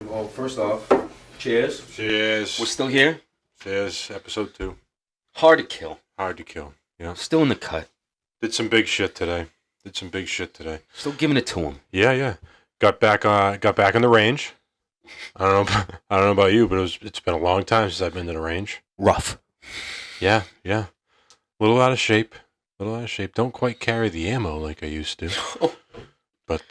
Well, first off, cheers. Cheers. We're still here. Cheers. Episode 2. Hard to kill. Hard to kill. Yeah. Still in the cut. Did some big shit today. Still giving it to him. Yeah. Got back in the range. I don't know about you, but it's been a long time since I've been to the range. Rough. Yeah. Little out of shape. Don't quite carry the ammo like I used to. But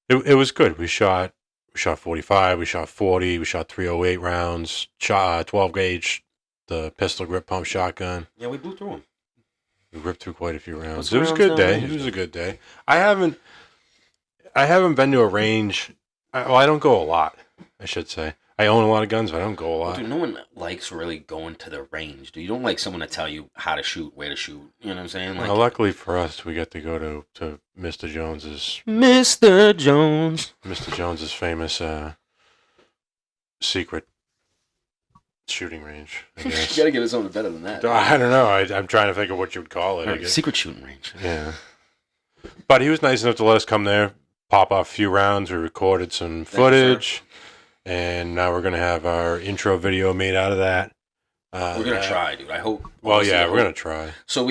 it was good. We shot 45, we shot 40, we shot 308 rounds, shot 12 gauge, the pistol grip pump shotgun. Yeah, we blew through them. We ripped through quite a few rounds. It was a good day. It was a good day. I haven't been to a range. I don't go a lot, I should say. I own a lot of guns, but I don't go a lot. Dude, no one likes really going to the range. Dude, you don't like someone to tell you how to shoot, where to shoot. You know what I'm saying? Like, luckily for us, we get to go to Mr. Jones's famous secret shooting range, I guess. You gotta give it something better than that. I don't know. I'm trying to think of what you would call it. Right, secret shooting range. Yeah. But he was nice enough to let us come there, pop off a few rounds. We recorded some footage, and now we're going to have our intro video made out of that. We're going to try, dude. I hope. Well, yeah, we're going to try. So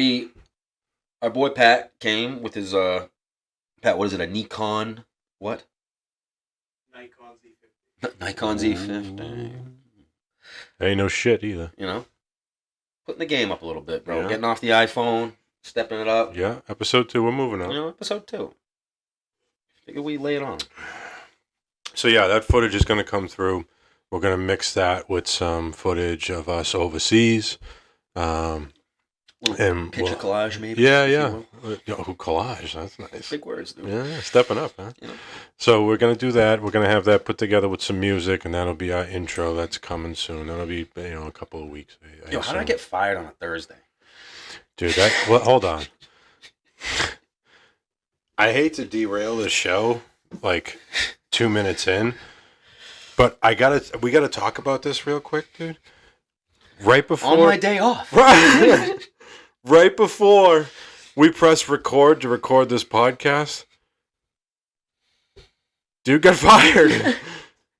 our boy Pat came with his, Pat, what is it, a Nikon, what? Nikon Z50. Nikon Z50. Ain't no shit either. You know? Putting the game up a little bit, bro. Yeah. Getting off the iPhone, stepping it up. Yeah, episode 2, we're moving on. You know, episode 2. Figure we lay it on. So yeah, that footage is going to come through. We're going to mix that with some footage of us overseas. And picture collage, maybe. Yeah. Collage, that's nice. Big words, dude. Yeah, stepping up, huh? You know? So we're going to do that. We're going to have that put together with some music, and that'll be our intro. That's coming soon. That'll be, a couple of weeks. Yo, how did I get fired on a Thursday? Dude, hold on. I hate to derail the show, 2 minutes in, but we gotta talk about this real quick, dude. Right before on my day off. Right before we press record to record this podcast, dude got fired.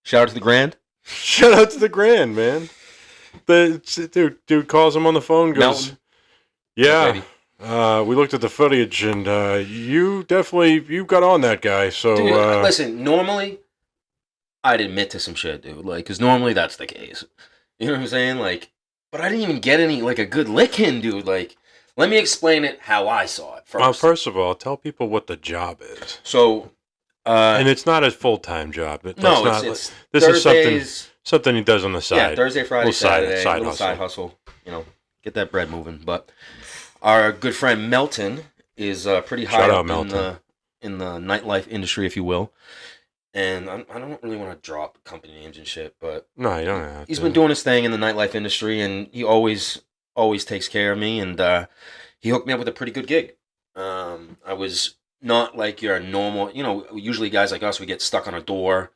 Shout out to the Grand. Shout out to the Grand, man. The dude calls him on the phone, goes, Mountain. Yeah. We looked at the footage, and you got on that guy. So dude, listen, normally I'd admit to some shit, dude. Because normally that's the case. You know what I'm saying? But I didn't even get any a good lick in, dude. Let me explain it how I saw it first. First of all, tell people what the job is. So, and it's not a full-time job. It's this Thursdays, is something he does on the side. Yeah, Thursday, Friday, Saturday, side hustle. Get that bread moving. But our good friend Melton is pretty high up in the nightlife industry, if you will. And I don't really want to drop company names and shit, but no, you don't have to. He's been doing his thing in the nightlife industry, and he always takes care of me, and he hooked me up with a pretty good gig. I was not like your normal, usually guys like us, we get stuck on a door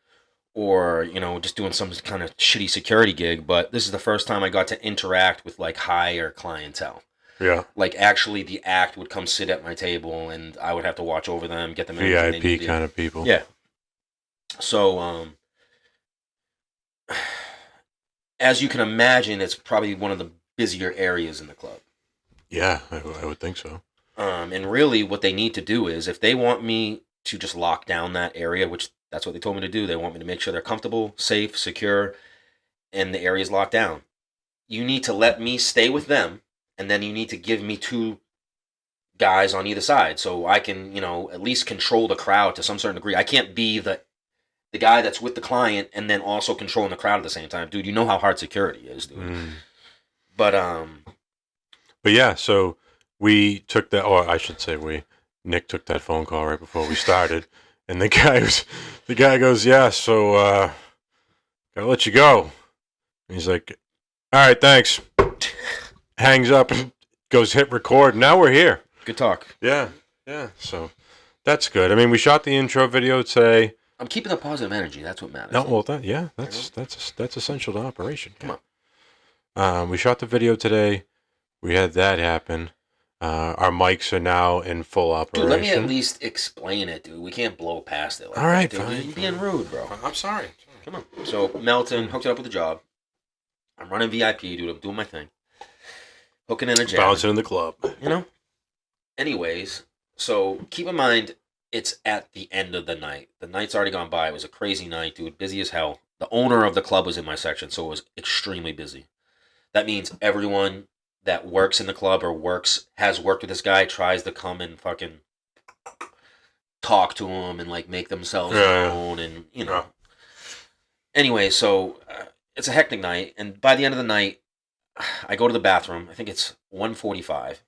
or, just doing some kind of shitty security gig, but this is the first time I got to interact with higher clientele. Yeah. Actually the act would come sit at my table, and I would have to watch over them, get them VIP kind of people. Yeah. So, as you can imagine, it's probably one of the busier areas in the club. Yeah, I would think so. And really what they need to do is, if they want me to just lock down that area, which that's what they told me to do, they want me to make sure they're comfortable, safe, secure, and the area's locked down. You need to let me stay with them, and then you need to give me 2 guys on either side, so I can, you know, at least control the crowd to some certain degree. I can't be the guy that's with the client and then also controlling the crowd at the same time, dude. You know how hard security is, dude. But yeah, so we took that, or I should say Nick took that phone call right before we started, and the guy goes, yeah, so gotta let you go. And he's like, all right, thanks. Hangs up and goes hit record. Now we're here. Good talk. Yeah. So that's good. I mean, we shot the intro video today. I'm keeping the positive energy. That's what matters. No, well, that's essential to operation. Come on. We shot the video today. We had that happen. Our mics are now in full operation. Dude, let me at least explain it, dude. We can't blow past it. Like all right, that, dude. fine. You're being rude, bro. I'm sorry. Come on. So Melton hooked it up with a job. I'm running VIP, dude. I'm doing my thing. Hooking in a jab. Bouncing in the club. You know? Anyways, so keep in mind, it's at the end of the night. The night's already gone by. It was a crazy night, dude. Busy as hell. The owner of the club was in my section, so it was extremely busy. That means everyone that works in the club or has worked with this guy tries to come and fucking talk to him and like make themselves known and, you know. Anyway, so it's a hectic night, and by the end of the night, I go to the bathroom. I think it's 1:45.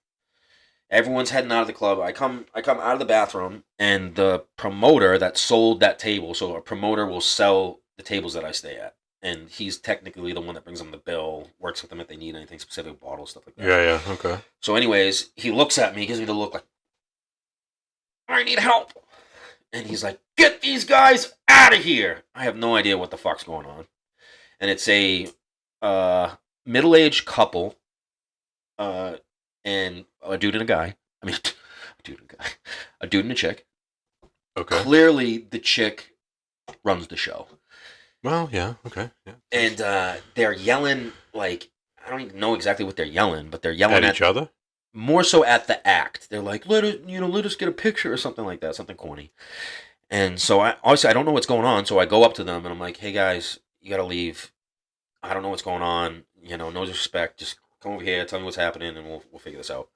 Everyone's heading out of the club. I come out of the bathroom, and the promoter that sold that table, so a promoter will sell the tables that I stay at, and he's technically the one that brings them the bill, works with them if they need anything specific, bottles, stuff like that. Yeah, okay. So anyways, he looks at me, gives me the look like, I need help. And he's like, get these guys out of here. I have no idea what the fuck's going on. And it's a middle-aged couple, and a dude and a guy. I mean, a dude and a chick. Okay. Clearly, the chick runs the show. Well, yeah, okay. Yeah. And they're yelling, like, I don't even know exactly what they're yelling, but they're yelling at each other? More so at the act. They're like, let us get a picture or something like that, something corny. And so I don't know what's going on, so I go up to them and I'm like, hey guys, you gotta leave. I don't know what's going on. You know, no disrespect. Just come over here, tell me what's happening, and we'll figure this out.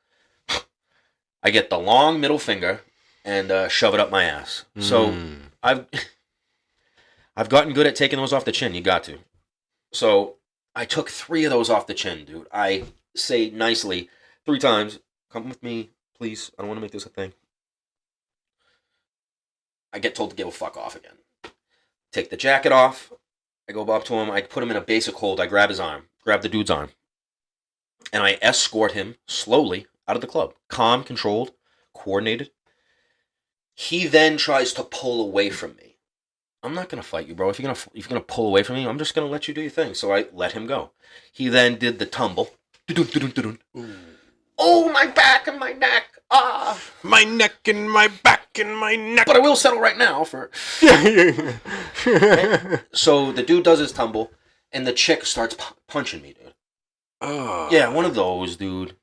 I get the long middle finger and shove it up my ass. So I've gotten good at taking those off the chin. You got to. So I took 3 of those off the chin, dude. I say nicely 3 times, come with me, please. I don't want to make this a thing. I get told to give a fuck off again. Take the jacket off. I go up to him. I put him in a basic hold. I grab his arm. Grab the dude's arm. And I escort him slowly out of the club. Calm, controlled, coordinated. He then tries to pull away from me. I'm not going to fight you, bro. If you're gonna pull away from me, I'm just going to let you do your thing. So I let him go. He then did the tumble. Oh, my back and my neck. Ah. My neck and my back and my neck. But I will settle right now for... So the dude does his tumble, and the chick starts punching me, dude. Oh. Yeah, one of those, dude.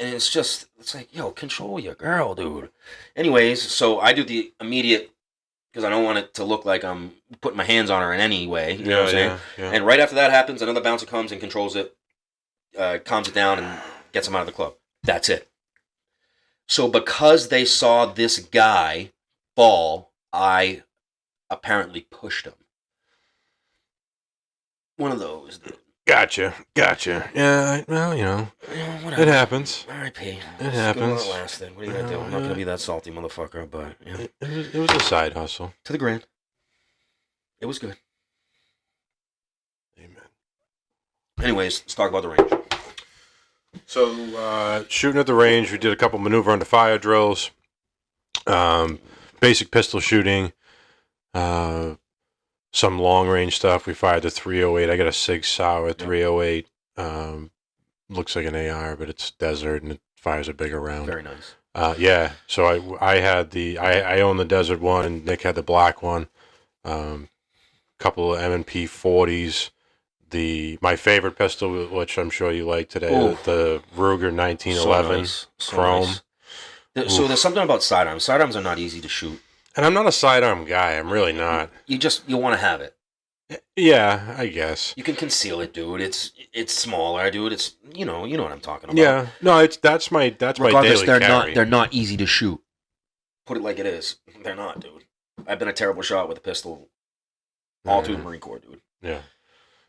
And it's like, yo, control your girl, dude. Anyways, so I do the immediate, because I don't want it to look like I'm putting my hands on her in any way. You know what I'm saying? Yeah. And right after that happens, another bouncer comes and controls it, calms it down, and gets him out of the club. That's it. So because they saw this guy fall, I apparently pushed him. One of those, dude. Gotcha. Yeah, well, you know, whatever. it happens. R.I.P. It happens. It's last thing. What are you gonna do? I'm not gonna be that salty motherfucker, but yeah. It was a side hustle. To the grand. It was good. Amen. Anyways, let's talk about the range. So, shooting at the range, we did a couple maneuver under fire drills, basic pistol shooting, some long range stuff. We fired the 308. I got a Sig Sauer 308. Looks like an AR, but it's desert and it fires a bigger round. Very nice. Yeah. So I had I own the desert one, and Nick had the black one. Couple of M&P 40s. My favorite pistol, which I'm sure you like today, the Ruger 1911 Chrome. So there's something about sidearms. Sidearms are not easy to shoot. And I'm not a sidearm guy. I'm really not. You want to have it. Yeah, I guess. You can conceal it, dude. It's smaller, dude. It's you know what I'm talking about. Yeah, no, that's my Regardless, daily carry. they're not easy to shoot. Put it like it is. They're not, dude. I've been a terrible shot with a pistol all through the Marine Corps, dude. Yeah,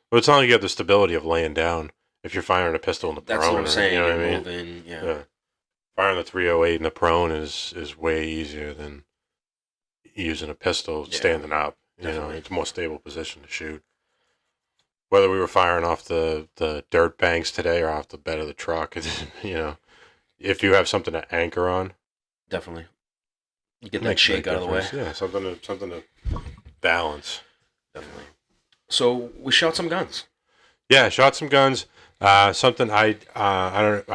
but it's not like you have the stability of laying down if you're firing a pistol in the prone. That's what I'm saying. You know You're what I mean? moving, yeah. Yeah. Firing the 308 in the prone is way easier than using a pistol standing up. Definitely. It's a more stable position to shoot. Whether we were firing off the dirt banks today or off the bed of the truck, if you have something to anchor on, Definitely. You get that shake out of the way. Yeah, something to balance. Definitely. So we shot some guns. Yeah, shot some guns. Something I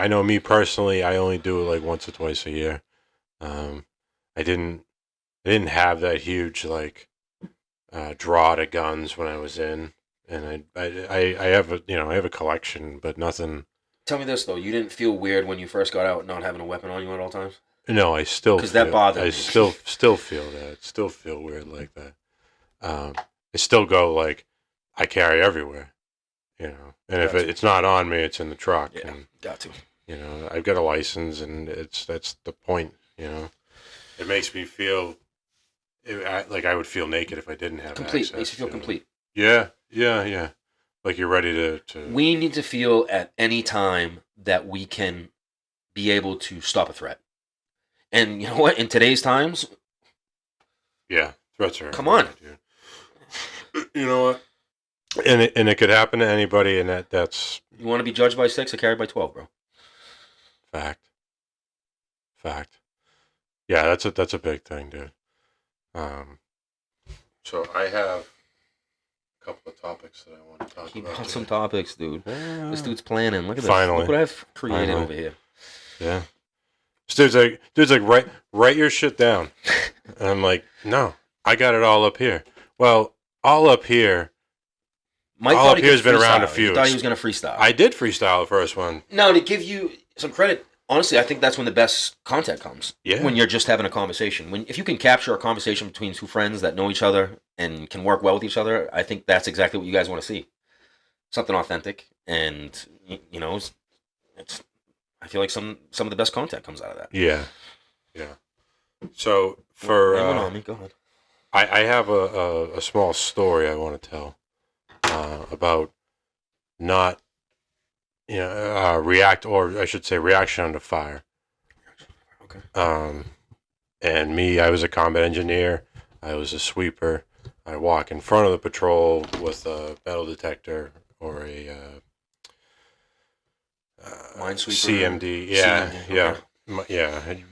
know me personally, I only do it like once or twice a year. I didn't have that huge draw to guns when I was in, and I have a collection, but nothing. Tell me this though, you didn't feel weird when you first got out not having a weapon on you at all times? No, I still because that bothered me. I still feel that. Still feel weird like that. I still go like I carry everywhere, and if it's not on me, it's in the truck. Yeah, and, got to. I've got a license, and that's the point. It makes me feel like I would feel naked if I didn't have Complete. access, Makes you feel complete. Yeah. Like you're ready to. We need to feel at any time that we can be able to stop a threat. And you know what? In today's times, yeah, threats are. Come on. Dude. You know what? And it could happen to anybody, and that's. You want to be judged by 6 or carried by 12, bro. Fact. Yeah, that's a big thing, dude. So I have a couple of topics that I want to talk He about. brought some topics, dude. Yeah. This dude's planning. Look at this. Finally. Look what I've created Finally. over here. Yeah. This dude's like, write your shit down. And I'm like, no, I got it all up here. Well, all up here. Mike all thought up he here has could been around freestyle. a few. He thought he was going to freestyle. I did freestyle the first one. No, to give you some credit, honestly, I think that's when the best content comes. Yeah. When you're just having a conversation. If you can capture a conversation between two friends that know each other and can work well with each other, I think that's exactly what you guys want to see. Something authentic, and it's. I feel like some of the best content comes out of that. Yeah. So for Go ahead. I have a small story I want to tell about not reaction under fire. Okay. And me, I was a combat engineer. I was a sweeper. I walk in front of the patrol with a metal detector or a Minesweeper. CMD. Yeah, CMD, yeah. okay. Yeah, I'd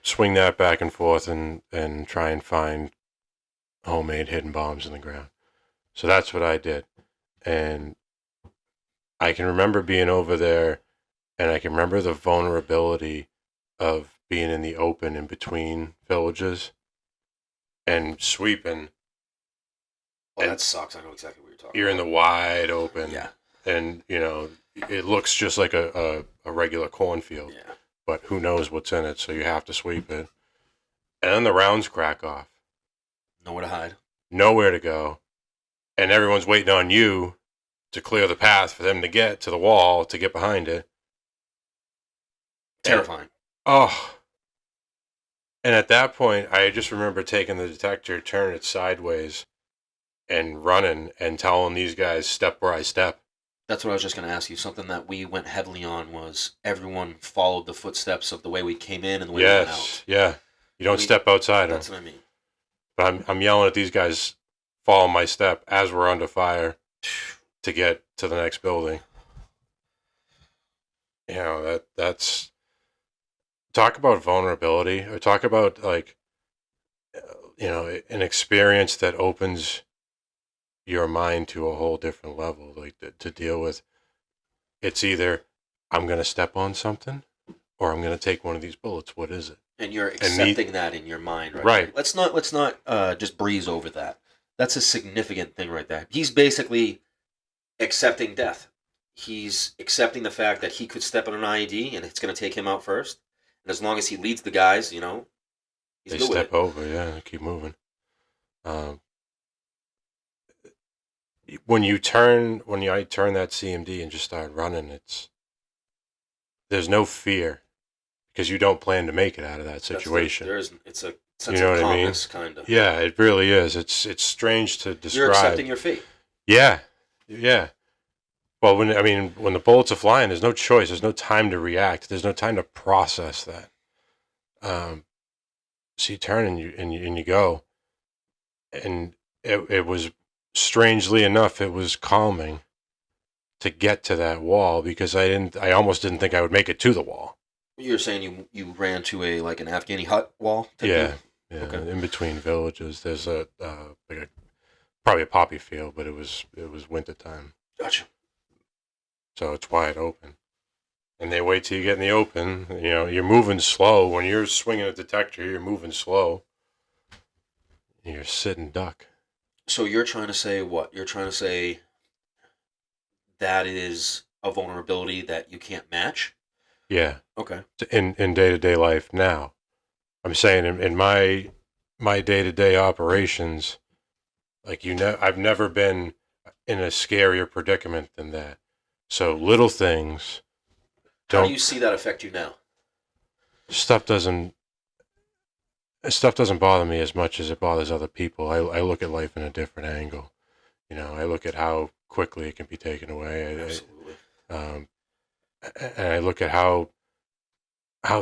swing that back and forth and try and find homemade hidden bombs in the ground. So that's what I did. And I can remember being over there, and I can remember the vulnerability of being in the open in between villages and sweeping. Well, that sucks. I know exactly what you're talking You're about. in the wide open. Yeah. And, it looks just like a regular cornfield. Yeah. But who knows what's in it, so you have to sweep it. And then the rounds crack off. Nowhere to hide. Nowhere to go. And everyone's waiting on you to clear the path for them to get to the wall, to get behind it. Terrifying. And at that point, I just remember taking the detector, turning it sideways, and running and telling these guys, step where I step. That's what I was just going to ask you. Something that we went heavily on was everyone followed the footsteps of the way we came in and the way we went out. Yeah. You don't step outside That's them. what I mean. But I'm yelling at these guys, follow my step as we're under fire to get to the next building. That's talk about vulnerability, or talk about an experience that opens your mind to a whole different level, to deal with. It's either I'm going to step on something or I'm going to take one of these bullets. What is it? And you're accepting that in your mind, right? Right. Let's not just breeze over that. That's a significant thing right there. He's basically accepting death. He's accepting the fact that he could step on an IED and it's going to take him out first. And as long as he leads the guys, he's they good with step it. over, yeah, and keep moving. when I turn that CMD and just start running, there's no fear because you don't plan to make it out of that situation. It's a sense You know of what I mean? calmness, kind of. Yeah, it really is. It's strange to describe. You're accepting your fate. Yeah, yeah. Well, when the bullets are flying, there's no choice. There's no time to react. There's no time to process that. So you turn and you go, and it was, strangely enough, it was calming to get to that wall because I almost didn't think I would make it to the wall. You're saying you ran to an Afghani hut wall? Yeah, yeah. Okay. In between villages, there's probably a poppy field, but it was winter time. Gotcha. So it's wide open. And they wait till you get in the open. You know, you're moving slow. When you're swinging a detector, you're moving slow. You're sitting duck. So you're trying to say what? You're trying to say that is a vulnerability that you can't match? Yeah. Okay. In day-to-day life now. I'm saying in my day-to-day operations, like I've never been in a scarier predicament than that. So little things. How do you see that affect you now? Stuff doesn't bother me as much as it bothers other people. I look at life in a different angle. You know, I look at how quickly it can be taken away. Absolutely. And I look at how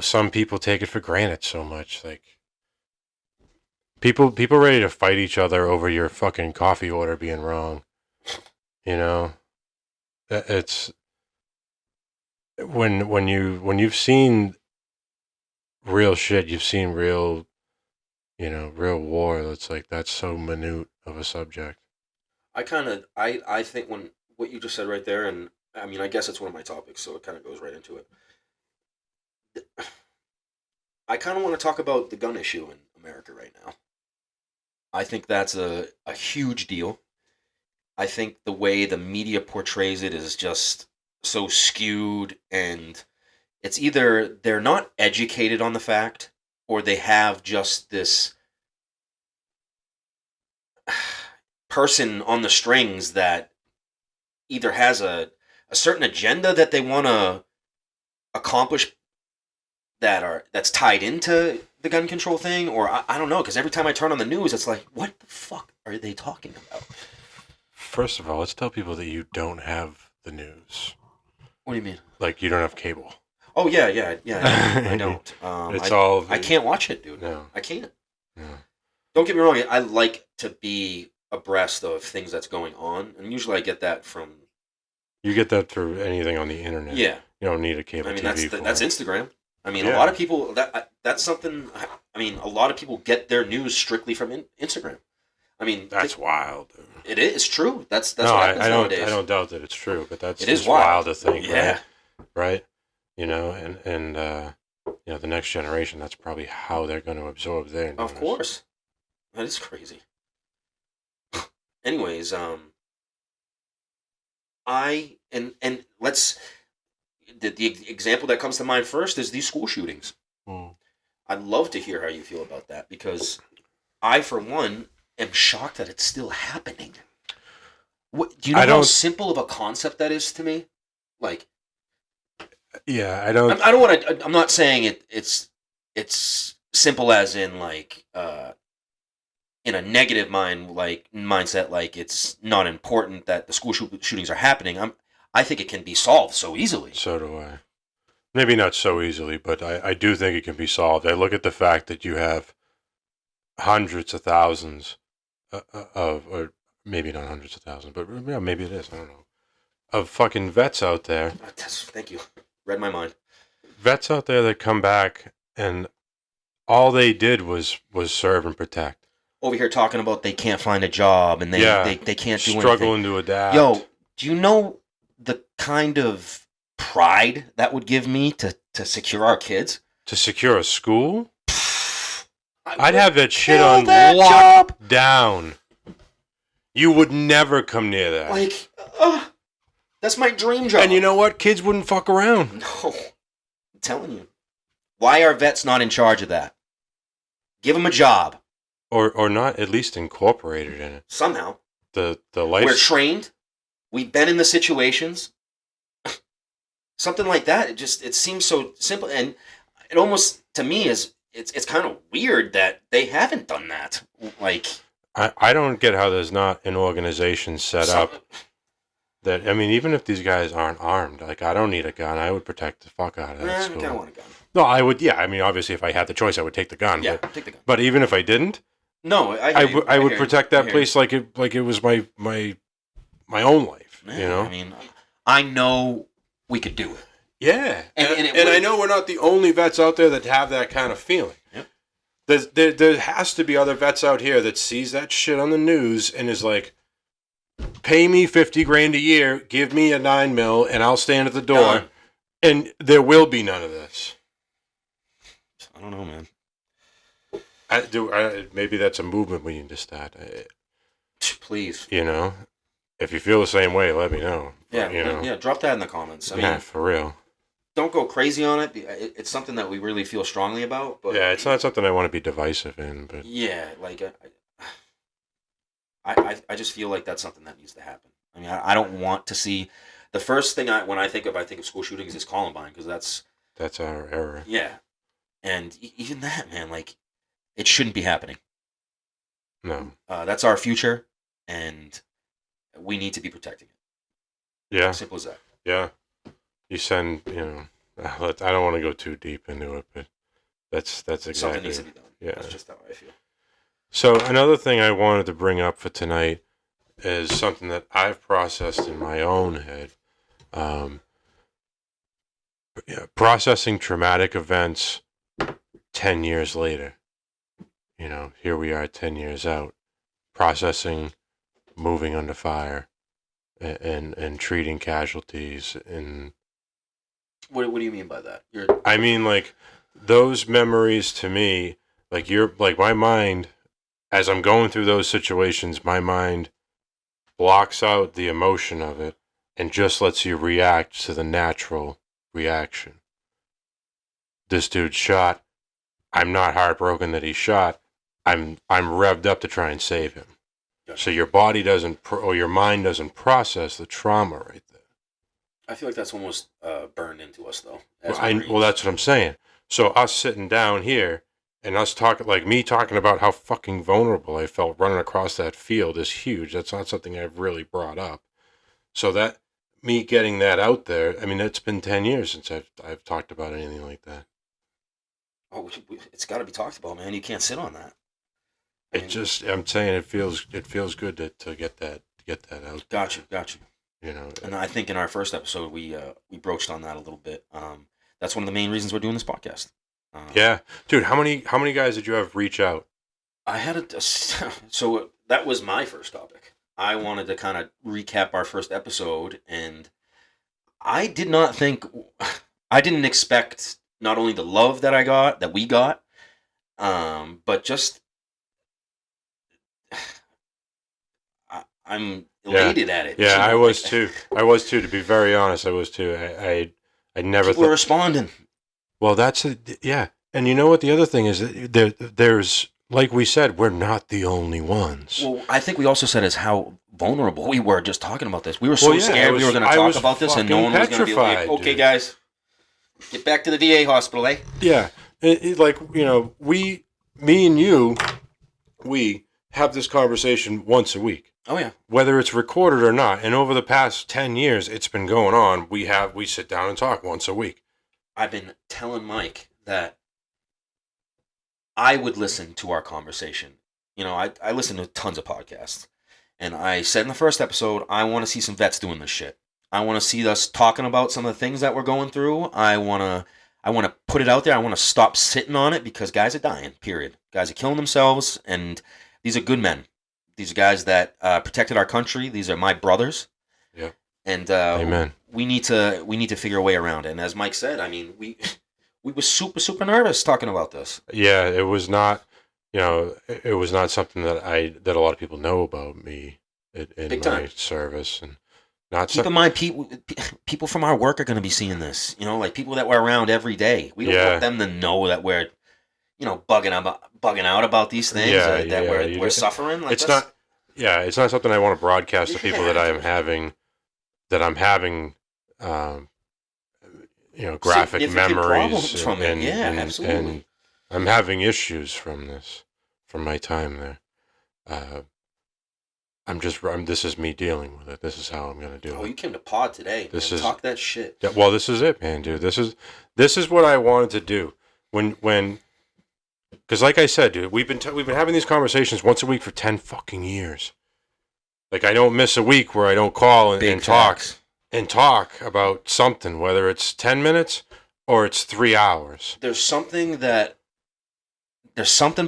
some people take it for granted so much. Like people ready to fight each other over your fucking coffee order being wrong. You know, it's when you've seen real shit, you've seen real war. It's like that's so minute of a subject. I think when what you just said right there, and I mean, I guess it's one of my topics, so it kind of goes right into it. I kind of want to talk about the gun issue in America right now. I think that's a huge deal. I think the way the media portrays it is just so skewed, and it's either they're not educated on the fact or they have just this person on the strings that either has a certain agenda that they want to accomplish that's tied into the gun control thing, or I don't know, because every time I turn on the news, it's like, what the fuck are they talking about? First of all, let's tell people that you don't have the news. What do you mean? Like you don't have cable. Oh yeah. I don't. I can't watch it, dude. No, I can't. No. Don't get me wrong. I like to be abreast of things that's going on, and usually I get that from. You get that through anything on the internet. Yeah. You don't need a cable TV. That's Instagram. I mean, Yeah. A lot of people that's something. I mean, a lot of people get their news strictly from Instagram. I mean, that's wild. Dude. It is true. That's no, what happens nowadays. I don't doubt that it's true, but it is wild to think. Yeah. Right. You know, and you know, the next generation, that's probably how they're going to absorb their news. Of course, that is crazy. Anyways, let's the example that comes to mind first is these school shootings. I'd love to hear how you feel about that because I, for one, am shocked that it's still happening. Do you know how simple of a concept that is to me? Like, yeah, I don't. I don't want to. I'm not saying it's simple as in like in a negative mindset. Like it's not important that the school shootings are happening. I think it can be solved so easily. So do I. Maybe not so easily, but I do think it can be solved. I look at the fact that you have hundreds of thousands or maybe not hundreds of thousands, but yeah, maybe it is. I don't know. Of fucking vets out there. Thank you. Read my mind. Vets out there that come back and all they did was serve and protect. Over here talking about they can't find a job and they can't do anything. Struggling to adapt. Yo, do you know the kind of pride that would give me to secure our kids? To secure a school? I'd have that shit on lock down. You would never come near that. Like, that's my dream job. And you know what? Kids wouldn't fuck around. No. I'm telling you. Why are vets not in charge of that? Give them a job. Or not at least incorporated in it. Somehow. the We're life. trained. We've been in the situations. Something like that. It seems so simple, and it almost to me it's kind of weird that they haven't done that. Like I don't get how there's not an organization set up that, I mean, even if these guys aren't armed, like, I don't need a gun. I would protect the fuck out of that I school. kind of want a gun. No, I would. Yeah, I mean, obviously, if I had the choice, I would take the gun. Yeah, but, take the gun. But even if I didn't, No, I would protect that place like it was my own life. Yeah, you know. I mean, I know we could do it. Yeah, and I know we're not the only vets out there that have that kind of feeling. Yep. There has to be other vets out here that sees that shit on the news and is like, pay me $50,000 a year, give me a 9mm, and I'll stand at the door, Done. and there will be none of this. I don't know, man. Maybe that's a movement we need to start. Please. You know, if you feel the same way, let me know. Yeah, you know. yeah. Drop that in the comments. I mean, Yeah, for real. Don't go crazy on it. It's something that we really feel strongly about. But yeah, it's not something I want to be divisive in. But yeah, like I just feel like that's something that needs to happen. I mean, I don't want to see the first thing when I think of school shootings is Columbine, because that's our era. Yeah, and even that, man, like it shouldn't be happening. No, that's our future, and we need to be protecting it. Yeah, simple as that. Yeah. You send, I don't want to go too deep into it, but that's exactly something needs to be done. Yeah, that's just how I feel. So another thing I wanted to bring up for tonight is something that I've processed in my own head. Processing traumatic events 10 years later. Here we are 10 years out, processing moving under fire and treating casualties and. What do you mean by that? I mean, like, those memories to me, like, my mind, as I'm going through those situations, my mind blocks out the emotion of it and just lets you react to the natural reaction. This dude shot. I'm not heartbroken that he shot. I'm revved up to try and save him. Gotcha. So your body doesn't, or your mind doesn't process the trauma right there. I feel like that's almost burned into us, though. Well, that's what I'm saying. So us sitting down here and us talking, like me talking about how fucking vulnerable I felt running across that field is huge. That's not something I've really brought up. So that, me getting that out there, I mean, it's been 10 years since I've talked about anything like that. Oh, it's got to be talked about, man. You can't sit on that. I'm saying it feels good to get that out. Got you. And I think in our first episode we broached on that a little bit. That's one of the main reasons we're doing this podcast. Yeah, dude. How many guys did you have reach out? I had so that was my first topic. I wanted to kind of recap our first episode, and I didn't expect not only the love that we got, but just I'm elated at it. Yeah, I was too. To be very honest, I was too. I never people thought. Were responding. Well, yeah. And you know what? The other thing is that there's, like we said, we're not the only ones. Well, I think we also said is how vulnerable we were just talking about this. We were so scared we were going to talk about this, and no one was going to be like, "Okay, dude. Guys, get back to the VA hospital, eh?" Yeah, me and you, we have this conversation once a week. Oh yeah. Whether it's recorded or not, and over the past 10 years, it's been going on. We sit down and talk once a week. I've been telling Mike that I would listen to our conversation. I listen to tons of podcasts, and I said in the first episode, I want to see some vets doing this shit. I want to see us talking about some of the things that we're going through. I want to put it out there. I want to stop sitting on it because guys are dying. Period. Guys are killing themselves, and these are good men. These are guys that protected our country. These are my brothers. Yeah. And Amen. We need to figure a way around it. And as Mike said, I mean, we were super, super nervous talking about this. Yeah, it was not, it was not something that a lot of people know about me in my service, and not. Keep in mind, people from our work are going to be seeing this. Like people that we're around every day. We don't want them to know that we're, bugging out about these things, that we're suffering. Like, it's not. Yeah, it's not something I want to broadcast to people that I'm having, graphic Significant memories problems from it. Yeah, absolutely. and I'm having issues from my time there. This is me dealing with it. This is how I'm going to do it. Oh, you came to pod today. Talk that shit. Yeah, well, this is it, man, dude. This is what I wanted to do because like I said, dude, we've been having these conversations once a week for 10 fucking years. Like, I don't miss a week where I don't call and talk about something, whether it's 10 minutes or it's 3 hours. There's something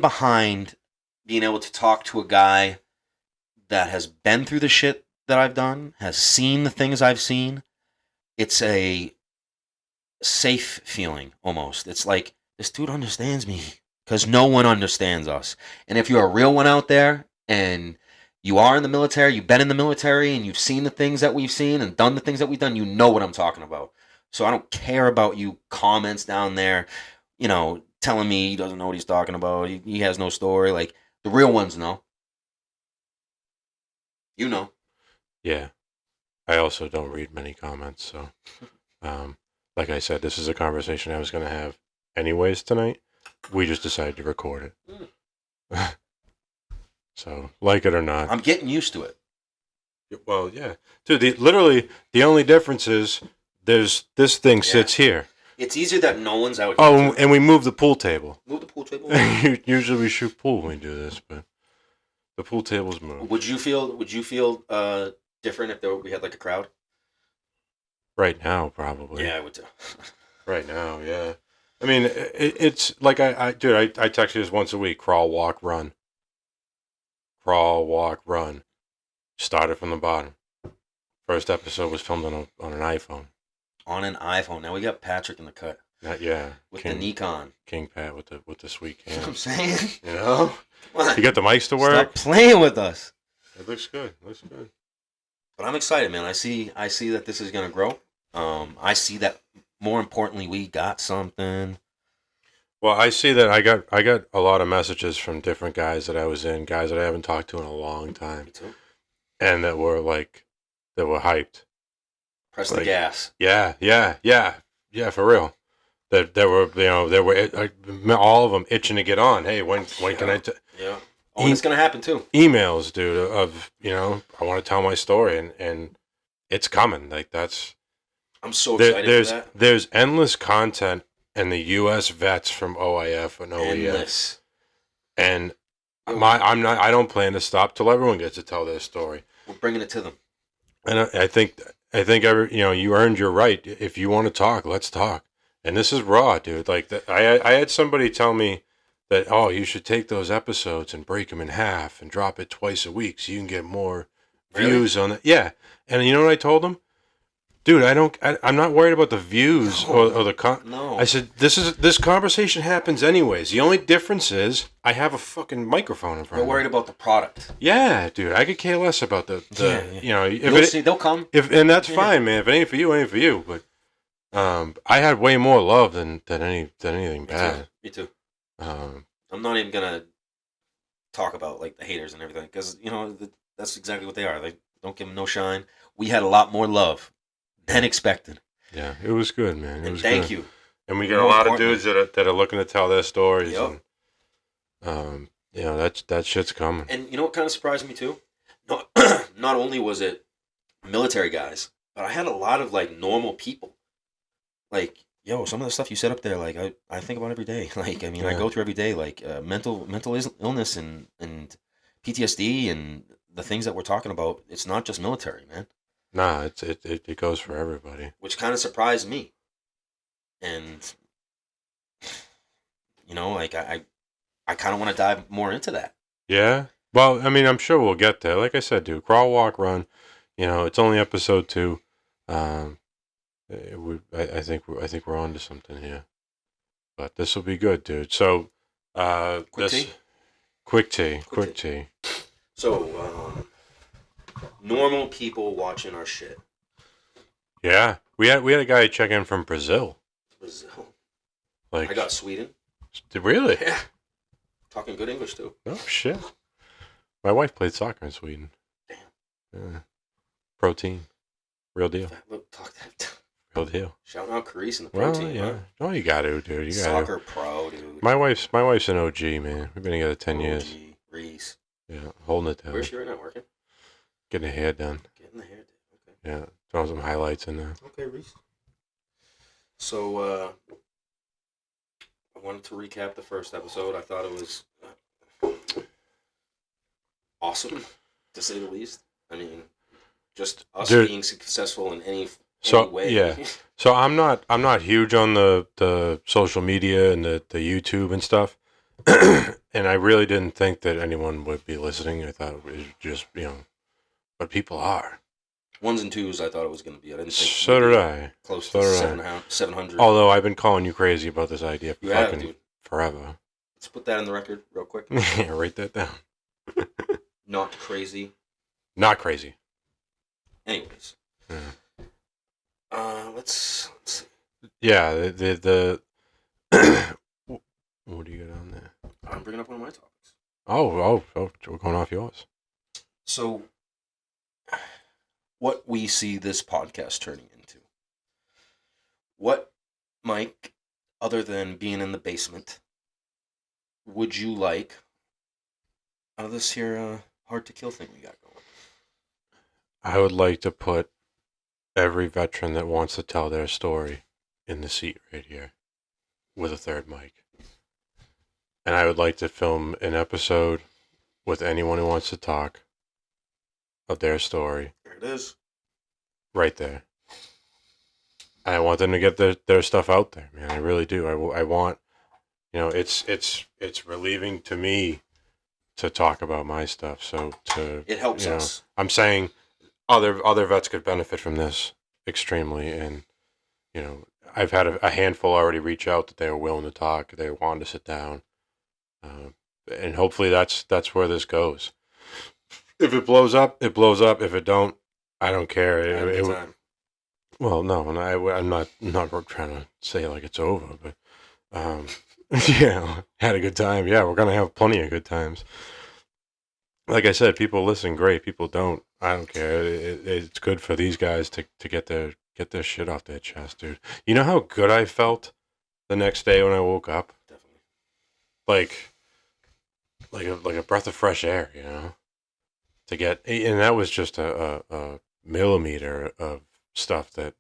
behind being able to talk to a guy that has been through the shit that I've done, has seen the things I've seen. It's a safe feeling, almost. It's like, this dude understands me, because no one understands us. And if you're a real one out there, and you are in the military, you've been in the military, and you've seen the things that we've seen, and done the things that we've done, you know what I'm talking about. So I don't care about you comments down there, telling me he doesn't know what he's talking about, he has no story. Like, the real ones know. You know. Yeah. I also don't read many comments, so like I said, this is a conversation I was going to have anyways tonight. We just decided to record it. So, like it or not. I'm getting used to it. Well, yeah. Dude, literally, the only difference is this thing sits here. It's easier that no one's out here. Oh, and we move the pool table. Move the pool table? Usually we shoot pool when we do this, but the pool table's moved. Would you feel different if we had like a crowd? Right now, probably. Yeah, I would too. Right now, yeah. I mean, it's like I text you this once a week. Crawl, walk, run. Crawl, walk, run. Started from the bottom. First episode was filmed on an iPhone. On an iPhone. Now we got Patrick in the cut. Yeah. With the Nikon. King Pat with the sweet cam. You know what I'm saying? You know? You got the mics to work? Stop playing with us. It looks good. But I'm excited, man. I see that this is gonna grow. I see that, more importantly, we got something. Well, I see that I got a lot of messages from different guys that I was in, guys that I haven't talked to in a long time. Me too. And that were hyped. Press the gas. Yeah, for real. That all of them itching to get on. Hey, when can I? Yeah. Oh, and it's gonna happen too. Emails, dude. Of I want to tell my story, and it's coming. Like, that's. I'm so excited for that. There's endless content in the U.S. vets from OIF and OEF. Endless. And I don't plan to stop till everyone gets to tell their story. We're bringing it to them. And I think you earned your right. If you want to talk, let's talk. And this is raw, dude. Like, I had somebody tell me that, oh, you should take those episodes and break them in half and drop it twice a week so you can get more views on it. Yeah. And you know what I told them? Dude, I'm not worried about the views or the No. I said, this conversation happens anyways. The only difference is I have a fucking microphone in front of me. We're worried about the product. Yeah, dude. I could care less about the See, they'll come. And that's fine, man. If it ain't for you, it ain't for you. But I had way more love than anything bad. Me too. I'm not even gonna talk about like the haters and everything, because that's exactly what they are. They don't give them no shine. We had a lot more love than expected. Yeah, it was good, man. It was thank good. you. And we got a lot of dudes that are looking to tell their stories. Yep. And that shit's coming. And you know what kind of surprised me too? Not only was it military guys, but I had a lot of like normal people. Like, some of the stuff you said up there, like I think about every day. Like, I mean, I go through every day, like mental illness and PTSD and the things that we're talking about. It's not just military, man. Nah, it goes for everybody. Which kind of surprised me. And like I kind of want to dive more into that. Yeah. Well, I mean, I'm sure we'll get there. Like I said, dude, crawl, walk, run. It's only episode 2. I think we're on to something here. But this will be good, dude. So, quick tea. So, normal people watching our shit. Yeah, we had a guy check in from Brazil. Like, I got Sweden. Really? Yeah. Talking good English too. Oh shit! My wife played soccer in Sweden. Damn. Yeah. Pro team. Real deal. Look, talk that. Real deal. Shout out Carice and the pro team, yeah. huh? Oh, you got to, dude. You got Soccer pro, dude. My wife's an OG, man. We've been together 10 years. Reese. Yeah, holding it down. Where's she right now? Working? Getting her hair done. Getting the hair done. Okay. Yeah, throwing some highlights in there. Okay, Reese. So, I wanted to recap the first episode. I thought it was awesome, to say the least. I mean, just us being successful in any way. Yeah. So I'm not huge on the social media and the YouTube and stuff. And I really didn't think that anyone would be listening. I thought it was just, but people are. Ones and twos, I thought it was going to be. I didn't think. So did I. Close to 700. Although I've been calling you crazy about this idea for fucking forever. Let's put that in the record real quick. Yeah, write that down. Not crazy. Not crazy. Anyways. Yeah. Let's see. Yeah, the what do you got on there? I'm bringing up one of my topics. Oh, we're going off yours. So, what we see this podcast turning into. What, Mike, other than being in the basement, would you like out of this here Hard to Kill thing we got going? I would like to put every veteran that wants to tell their story in the seat right here with a third mic. And I would like to film an episode with anyone who wants to talk of their story. There it is. Right there. And I want them to get their stuff out there, man. I really do. I want, it's relieving to me to talk about my stuff. So it helps us. I'm saying other vets could benefit from this extremely. And, I've had a handful already reach out that they were willing to talk. They wanted to sit down. And hopefully that's where this goes. If it blows up, it blows up. If it don't, I don't care. Well, no, and I'm not trying to say like it's over, but had a good time. Yeah, we're gonna have plenty of good times. Like I said, people listen, great. People don't, I don't care. It's good for these guys to get their shit off their chest, dude. You know how good I felt the next day when I woke up? Definitely. Like a breath of fresh air, to get, and that was just a millimeter of stuff that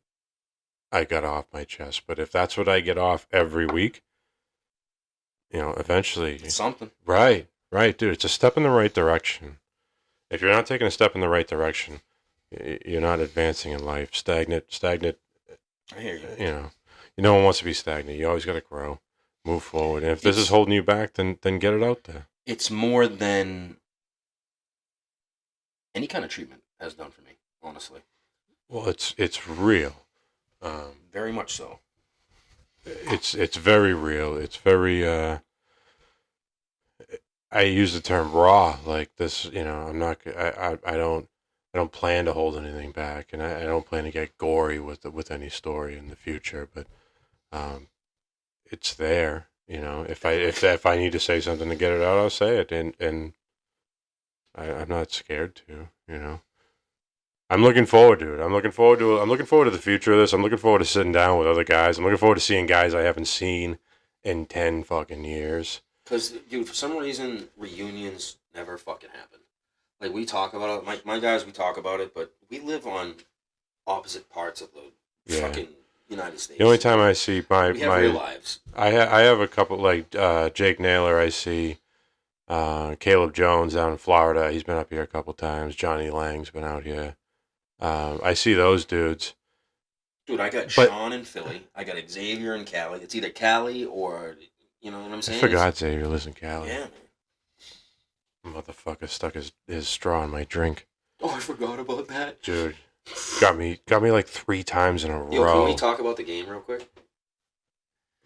I got off my chest. But if that's what I get off every week, eventually it's something. Right, dude. It's a step in the right direction. If you're not taking a step in the right direction, you're not advancing in life. Stagnant. I hear you. No one wants to be stagnant. You always got to grow, move forward. And if this is holding you back, then get it out there. It's more than any kind of treatment has done for me, honestly. Well, it's real. Very much so. It's very real. It's very. I use the term raw. Like this, I'm not. I don't plan to hold anything back, and I don't plan to get gory with any story in the future. But it's there. If I need to say something to get it out, I'll say it, and I'm not scared to. I'm looking forward to it. I'm looking forward to the future of this. I'm looking forward to sitting down with other guys. I'm looking forward to seeing guys I haven't seen in 10 fucking years. Because, dude, for some reason, reunions never fucking happen. Like, we talk about it. My guys, we talk about it, but we live on opposite parts of the fucking United States. The only time I see my real lives. I have a couple, like Jake Naylor. I see Caleb Jones down in Florida. He's been up here a couple times. Johnny Lang's been out here. I see those dudes. Dude, I got Sean in Philly. I got Xavier in Cali. It's either Cali or, you know what I'm saying? I forgot Xavier lives in Cali. Yeah, man. Motherfucker stuck his straw in my drink. Oh, I forgot about that. Dude, got me like 3 times in a row. Can we talk about the game real quick?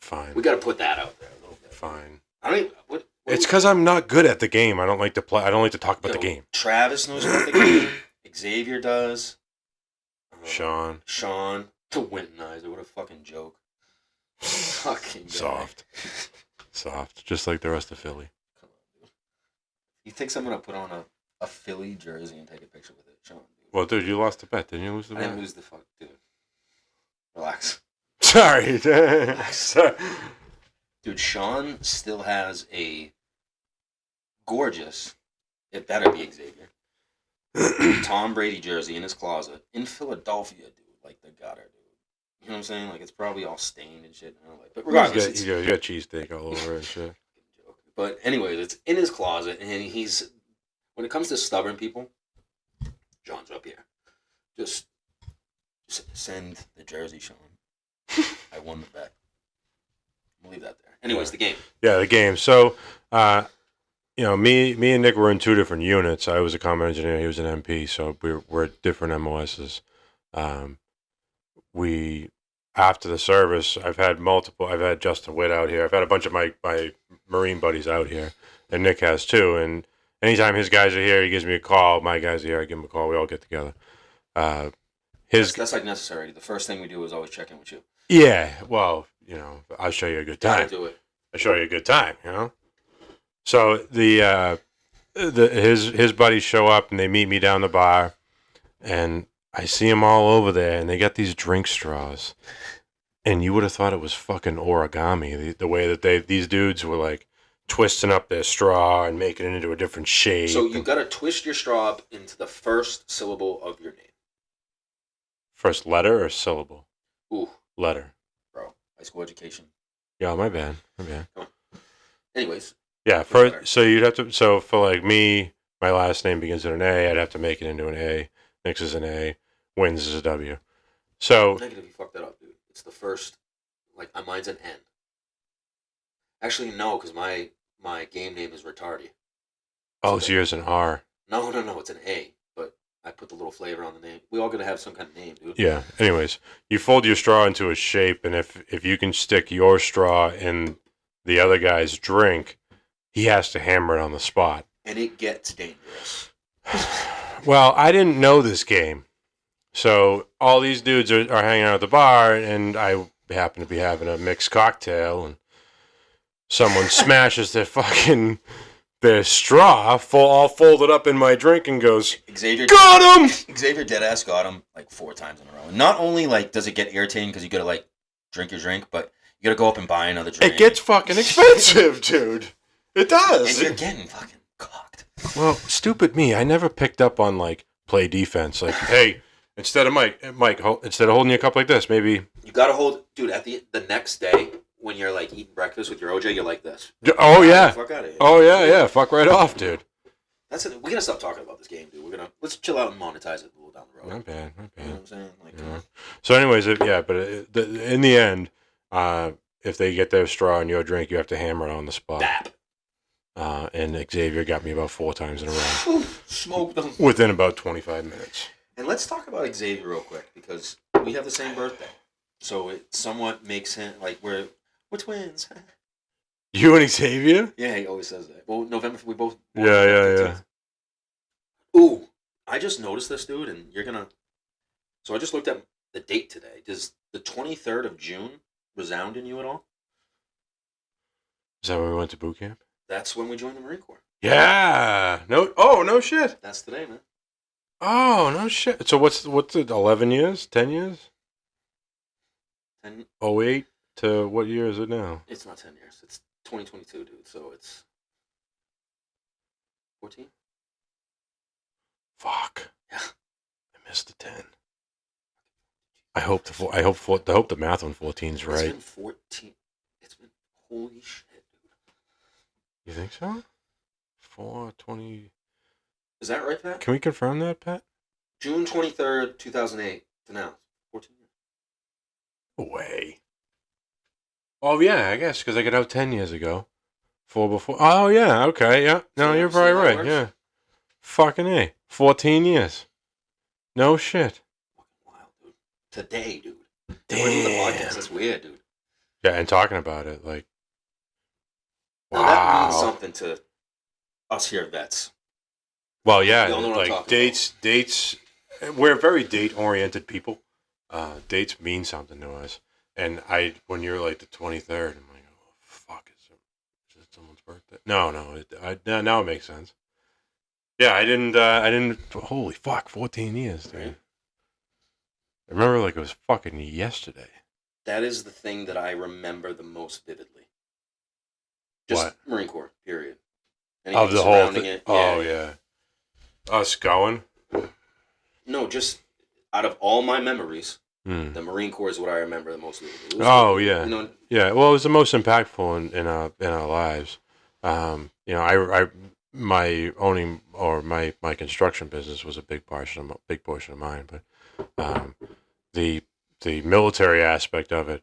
Fine. We got to put that out there a little bit. Fine. I don't even, it's because I'm not good at the game. I don't like to play. I don't like to talk about the game. Travis knows about the game. Xavier does. Sean. The Wintonizer. What a fucking joke. Fucking guy. Soft. Just like the rest of Philly. Come on, dude. You think I'm going to put on a a Philly jersey and take a picture with it, Sean. Dude. Well, dude, you lost the bet. Didn't you lose the I bet? didn't lose the fuck, dude. Relax. Sorry. Sorry. Dude, Sean still has a gorgeous, it better be Xavier, Tom Brady jersey in his closet in Philadelphia, dude. Like, they got her, dude. You know what I'm saying? Like, it's probably all stained and shit. But regardless, You got cheesesteak all over it and shit. But anyways, it's in his closet, and he's, when it comes to stubborn people, John's up here. Just send the jersey, Sean. I won the bet. We'll leave that there. Anyways, the game. Yeah, the game. So, me and Nick were in two different units. I was a combat engineer. He was an MP. So we're at different MOSs. After the service, I've had Justin Witt out here. I've had a bunch of my Marine buddies out here, and Nick has too. And anytime his guys are here, he gives me a call. My guys are here, I give him a call. We all get together. That's like necessary. The first thing we do is always check in with you. Yeah, well, I'll show you a good time. Gotta do it. I'll show you a good time, So his buddies show up and they meet me down the bar, and I see them all over there, and they got these drink straws, and you would have thought it was fucking origami. The way that these dudes were like twisting up their straw and making it into a different shape. So you gotta twist your straw up into the first syllable of your name. First letter or syllable? Ooh. Letter. Bro, high school education. Yeah, my bad. Come on. Anyways. Yeah, so you'd have to, so for like me, my last name begins with an A, I'd have to make it into an A. Nick's is an A. Wins is a W. So. Negative, you fucked that up, dude. It's the first, mine's an N. Actually, no, because my game name is Retardy. So yours an R. No, it's an A. But I put the little flavor on the name. We all gotta have some kind of name, dude. Yeah. Anyways, you fold your straw into a shape, and if you can stick your straw in the other guy's drink, he has to hammer it on the spot. And it gets dangerous. Well, I didn't know this game. So all these dudes are hanging out at the bar, and I happen to be having a mixed cocktail, and someone smashes their straw all folded up in my drink and goes, Xavier got him! Xavier deadass got him 4 times in a row. And not only does it get irritating because you gotta drink your drink, but you gotta go up and buy another drink. It gets fucking expensive, dude. It does. And you're getting fucking cocked. Well, stupid me. I never picked up on play defense. Hey, instead of instead of holding you a cup like this, maybe you gotta hold, dude. At the next day when you're eating breakfast with your OJ, you're like this. Oh yeah. Fuck out of here. Oh yeah. Fuck right off, dude. That's it. We gotta stop talking about this game, dude. Let's chill out and monetize it a little down the road. Not bad. You know what I'm saying? So, anyways, in the end, if they get their straw in your drink, you have to hammer it on the spot. Bap. And Xavier got me about 4 times in a row. Smoked them. Within about 25 minutes. And let's talk about Xavier real quick, because we have the same birthday. So it somewhat makes him, we're twins. You and Xavier? Yeah, he always says that. Well, November, we both... Yeah. Ooh, I just noticed this, dude, and you're gonna... So I just looked at the date today. Does the 23rd of June resound in you at all? Is that when we went to boot camp? That's when we joined the Marine Corps. Yeah. No shit. That's today, man. Oh, no shit. So what's it, 11 years? 10 years? 10... 08 to what year is it now? It's not 10 years. It's 2022, dude. So it's 14? Fuck. Yeah. I missed the 10. I hope the math on 14's right. It's been 14. It's been holy shit, dude. You think so? 420. Is that right, Pat? Can we confirm that, Pat? June 23rd, 2008 to now. 14 years. No way. Oh, yeah, I guess, because I got out 10 years ago. 4 before. Oh, yeah, okay, yeah. No, you're probably right, works. Yeah. Fucking A. 14 years. No shit. Wild, dude. Today, dude. Damn. The podcast, that's weird, dude. Yeah, and talking about it, wow. Now, that means something to us here vets. Well, yeah, dates, we're very date-oriented people. Dates mean something to us. And when you're the 23rd, I'm like, oh, fuck, is it someone's birthday? No, now it makes sense. Yeah, I didn't. Holy fuck, 14 years, dude. Right. I remember like it was fucking yesterday. That is the thing that I remember the most vividly. Just What? Marine Corps, period. Of the whole surrounding thing. it. Oh yeah. Us going. No, just out of all my memories, Hmm. the Marine Corps is what I remember the most vividly. Oh yeah. You know, Yeah. Well, it was the most impactful in our lives. You know, I my owning or my construction business was a big portion of mine, but the military aspect of it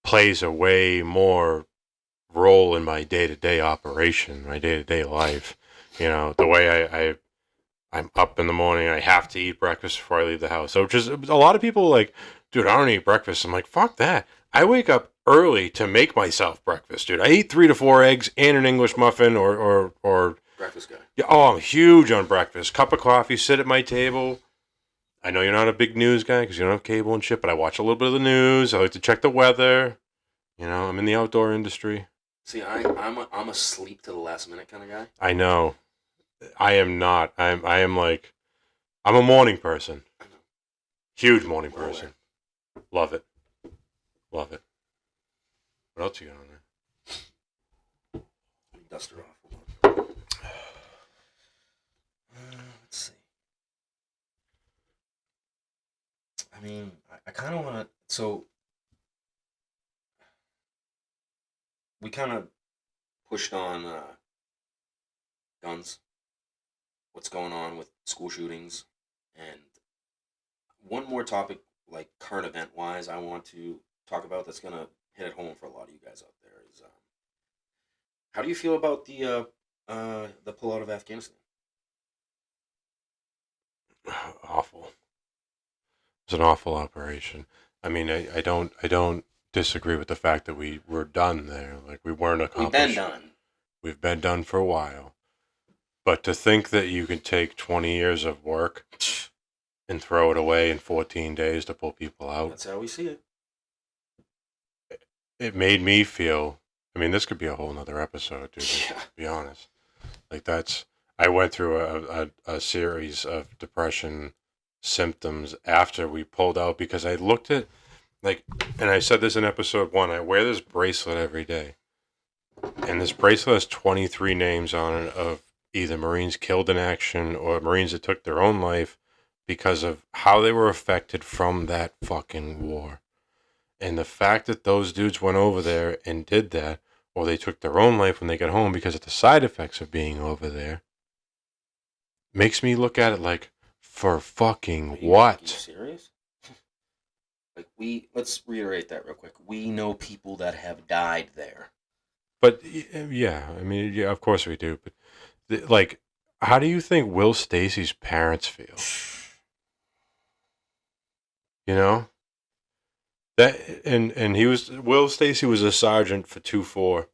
plays a way more role in my day-to-day operation, my day-to-day life. You know, the way I'm up in the morning, I have to eat breakfast before I leave the house. So just a lot of people like, dude, I don't eat breakfast. I'm like, fuck that. I wake up early to make myself breakfast, dude. I eat 3 to 4 eggs and an English muffin or breakfast guy. yeah, oh, I'm huge on breakfast. Cup of coffee, sit at my table. I know you're not a big news guy because you don't have cable and shit, but I watch a little bit of the news. I like to check the weather. You know, I'm in the outdoor industry. See, I'm a sleep to the last minute kind of guy. I know. I am not. I am like, I'm a morning person. Huge morning person. Love it. Love it. What else you got on there? Let me dust her off. Hold on. Let's see. I mean, I kind of want to. So we kind of pushed on guns. What's going on with school shootings, and one more topic, like current event wise, I want to talk about that's gonna hit it home for a lot of you guys out there is how do you feel about the pullout of Afghanistan? Awful. It's an awful operation. I mean, I don't disagree with the fact that we were done there. Like we weren't accomplished. We've been done. We've been done for a while. But to think that you can take 20 years of work and throw it away in 14 days to pull people out. That's how we see it. It made me feel, I mean, this could be a whole nother episode, dude, Yeah. to be honest. Like I went through a series of depression symptoms after we pulled out because I looked at, like, and I said this in episode 1, I wear this bracelet every day. And this bracelet has 23 names on it of either Marines killed in action or Marines that took their own life because of how they were affected from that fucking war. And the fact that those dudes went over there and did that, or they took their own life when they got home because of the side effects of being over there, makes me look at it like, for fucking what? Are you serious? Like let's reiterate that real quick. We know people that have died there. But yeah, I mean, yeah, of course we do. But like, how do you think Will Stacy's parents feel? You know, that and Will Stacy was a sergeant for 2-4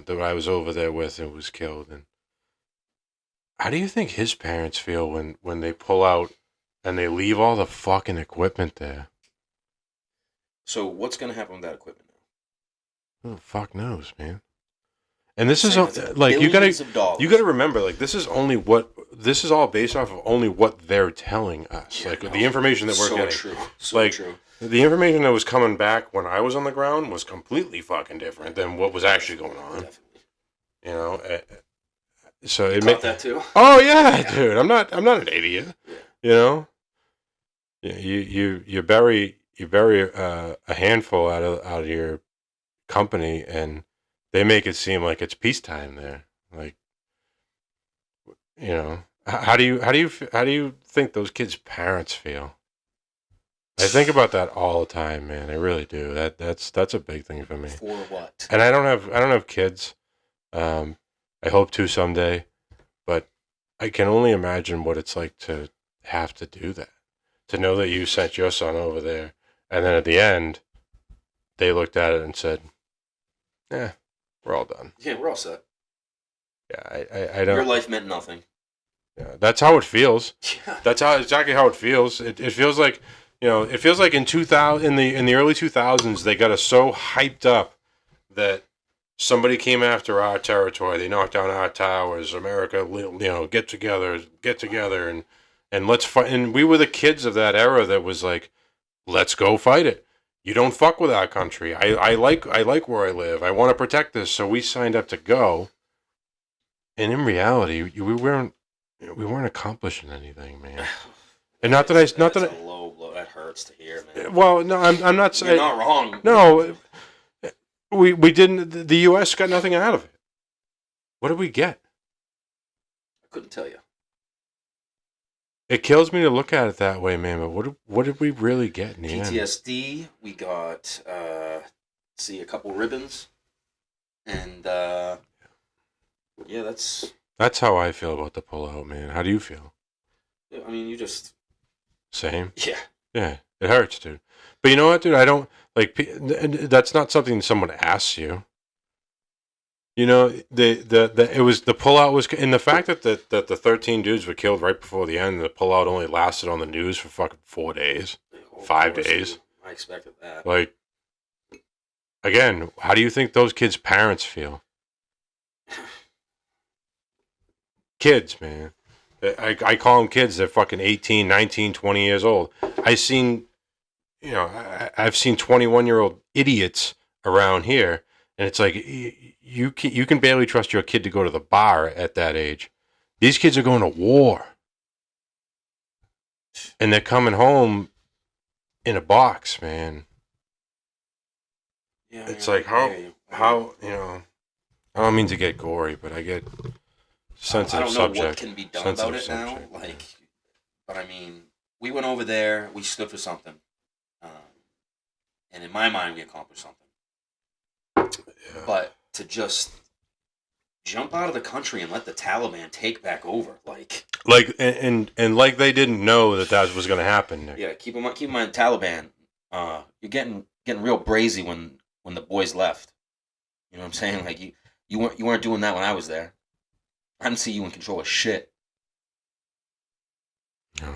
that I was over there with and was killed. And how do you think his parents feel when they pull out and they leave all the fucking equipment there? So what's gonna happen with that equipment now? Who the fuck knows, man? And this is That's like billions of dollars. you gotta remember, like this is all based off of only what they're telling us, Yeah, like no. the information that we're So getting. true. So Like, true. The information that was coming back when I was on the ground was completely fucking different than what was actually going on. Definitely. You know, so it Caught made that too. Oh yeah, dude, I'm not an idiot. Yeah. You know, you bury a handful out of your company and they make it seem like it's peacetime there. Like, you know, how do you think those kids' parents feel? I think about that all the time, man. I really do. That's a big thing for me. For what? And I don't have kids. I hope to someday, but I can only imagine what it's like to have to do that. To know that you sent your son over there, and then at the end, they looked at it and said, "Yeah, we're all done." Yeah, we're all set. Yeah, I don't. Your life meant nothing. Yeah, that's how it feels. Yeah. That's exactly how it feels. It feels like, you know, it feels like in the early 2000s they got us so hyped up that somebody came after our territory. They knocked down our towers. America, get together, and let's fight. And we were the kids of that era that was like, let's go fight it. You don't fuck with our country. I like where I live. I want to protect this. So we signed up to go. And in reality, we weren't accomplishing anything, man. And not that That's a low blow. That hurts to hear, man. Well, no, I'm not saying. You're not wrong. No, we didn't. The U.S. got nothing out of it. What did we get? I couldn't tell you. It kills me to look at it that way, man. But what did we really get in the end? PTSD. We got a couple ribbons, and yeah, that's how I feel about the pullout, man. How do you feel? I mean, you just same. Yeah. Yeah, it hurts, dude. But you know what, dude? I don't like. That's not something someone asks you. You know, it was the pullout was, and the fact that the 13 dudes were killed right before the end. The pullout only lasted on the news for fucking 4 days, 5 days. I expected that. Like, again, how do you think those kids' parents feel? Kids, man. I call them kids. They're fucking 18, 19, 20 years old. I've seen 21-year-old idiots around here, and it's like you can barely trust your kid to go to the bar at that age. These kids are going to war, and they're coming home in a box, man. Yeah, it's like how I don't mean to get gory, but I get sensitive subject. I don't know what can be done about it now. But I mean, we went over there. We stood for something, and in my mind, we accomplished something. Yeah. But to just jump out of the country and let the Taliban take back over, and like they didn't know that was going to happen, Nick. Yeah, keep in mind, Taliban. You're getting real brazy when the boys left. You know what I'm saying? Like you weren't doing that when I was there. I didn't see you in control of shit. No.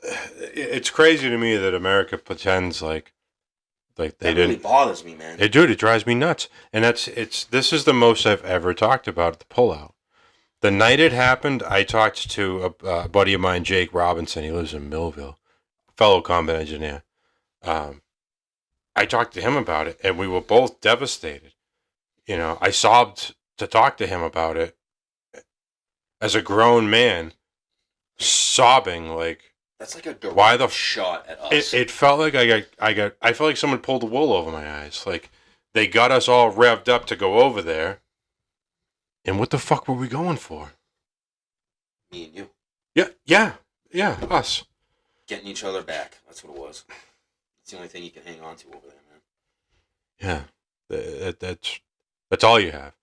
It's crazy to me that America pretends like they didn't. That really bothers me, man. It drives me nuts. And this is the most I've ever talked about the pullout. The night it happened, I talked to a buddy of mine, Jake Robinson. He lives in Millville, fellow combat engineer. I talked to him about it, and we were both devastated. You know, I sobbed to talk to him about it as a grown man, sobbing like. That's like a direct shot at us. It felt like I felt like someone pulled the wool over my eyes. Like they got us all revved up to go over there. And what the fuck were we going for? Me and you. Yeah, us. Getting each other back. That's what it was. It's the only thing you can hang on to over there, man. Yeah. That's all you have.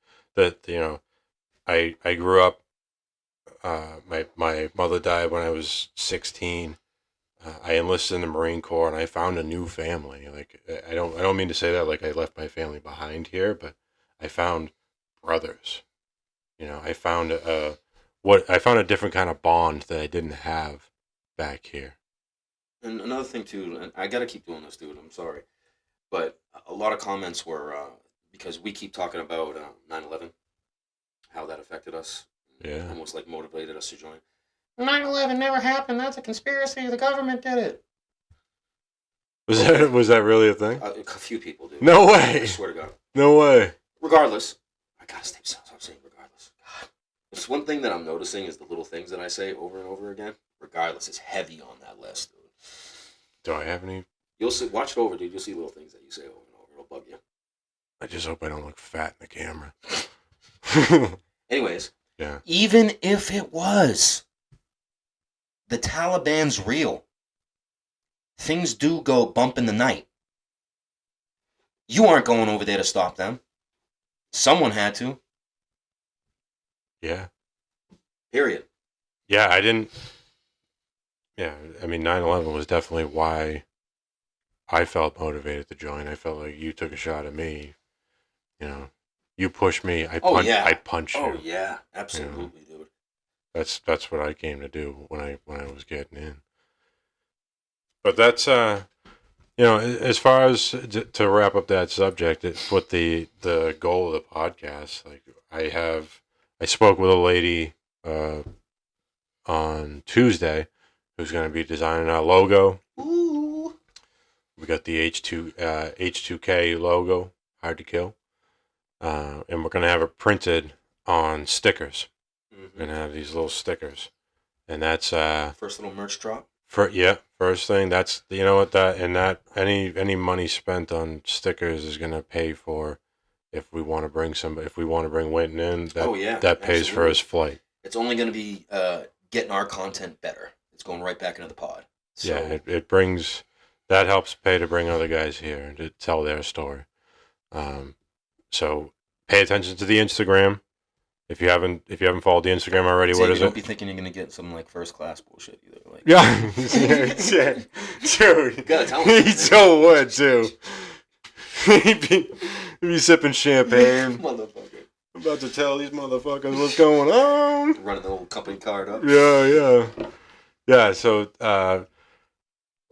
I grew up. My mother died when I was 16. I enlisted in the Marine Corps, and I found a new family. Like I don't mean to say that like I left my family behind here, but I found brothers. You know, I found a different kind of bond that I didn't have back here. And another thing too, and I gotta keep doing this, dude. I'm sorry, but a lot of comments were because we keep talking about 9/11, how that affected us. Yeah. Almost like motivated us to join. 9/11 never happened. That's a conspiracy. The government did it. Was that really a thing? A few people did. No way. I swear to God. No way. Regardless, I gotta stop saying regardless. God. It's one thing that I'm noticing is the little things that I say over and over again. Regardless, it's heavy on that list, dude. Do I have any? You'll see. Watch it over, dude. You'll see little things that you say over and over. It'll bug you. I just hope I don't look fat in the camera. Anyways. Yeah. Even if it was, the Taliban's real. Things do go bump in the night. You aren't going over there to stop them. Someone had to. Yeah. Period. Yeah, I didn't. Yeah, I mean, 9/11 was definitely why I felt motivated to join. I felt like you took a shot at me. You know. You push me, I punch you. Oh yeah, absolutely, you know? Dude. That's what I came to do when I was getting in. But that's you know, as far as to wrap up that subject, with the goal of the podcast, like I spoke with a lady on Tuesday who's going to be designing our logo. Ooh. We got the H2K logo, Hard to Kill, and we're going to have it printed on stickers. We're going to have these little stickers, and that's first little merch drop. First thing, that's, you know what, that any money spent on stickers is going to pay for if we want to bring Winton in, that pays for his flight. It's only going to be getting our content better. It's going right back into the pod. So. Yeah, it brings, that helps pay to bring other guys here and to tell their story. So pay attention to the Instagram. If you haven't followed the Instagram already, what is it? Don't be thinking you're gonna get some like first class bullshit either. Like, yeah, dude, you gotta tell him. He so would too. He'd be sipping champagne. Motherfucker. I'm about to tell these motherfuckers what's going on. Running the little company card up. Yeah. So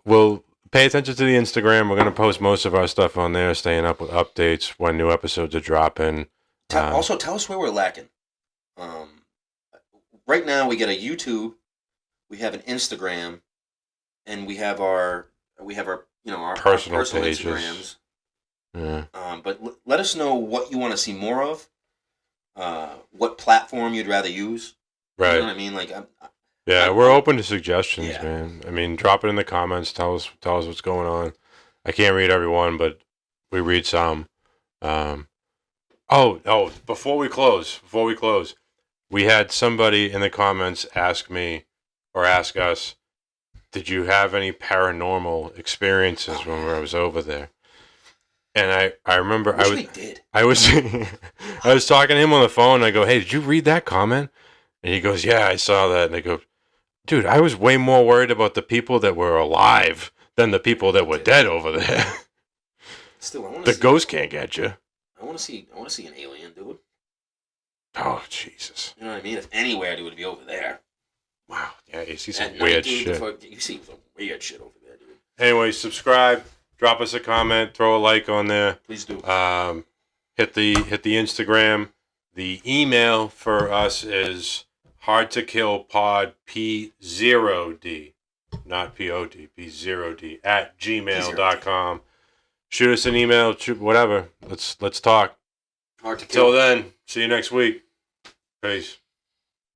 we'll pay attention to the Instagram. We're gonna post most of our stuff on there, staying up with updates when new episodes are dropping. Also, tell us where we're lacking. Right now, we get a YouTube, we have an Instagram, and we have our personal pages. Instagrams. Yeah. But let us know what you want to see more of. What platform you'd rather use. Right. You know what I mean? Like, we're open to suggestions, yeah. man. I mean, drop it in the comments. Tell us what's going on. I can't read everyone, but we read some. Before we close, we had somebody in the comments ask us, did you have any paranormal experiences when I was over there? And I remember I was I was talking to him on the phone, and I go, hey, did you read that comment? And he goes, yeah, I saw that. And I go, dude, I was way more worried about the people that were alive than the people that were dead over there. Still, the ghost can't get you. I want to see an alien, dude. Oh, Jesus. You know what I mean? If anywhere, dude, would be over there. Wow. Yeah, you see some At weird night, dude, shit. You see some weird shit over there, dude. Anyway, subscribe, drop us a comment, throw a like on there. Please do. Hit the Instagram. The email for us is hardtokillpod P0D, not POD, P0D at gmail.com. Shoot us an email, whatever. Let's talk. Hard to kill. Till then, see you next week. Peace.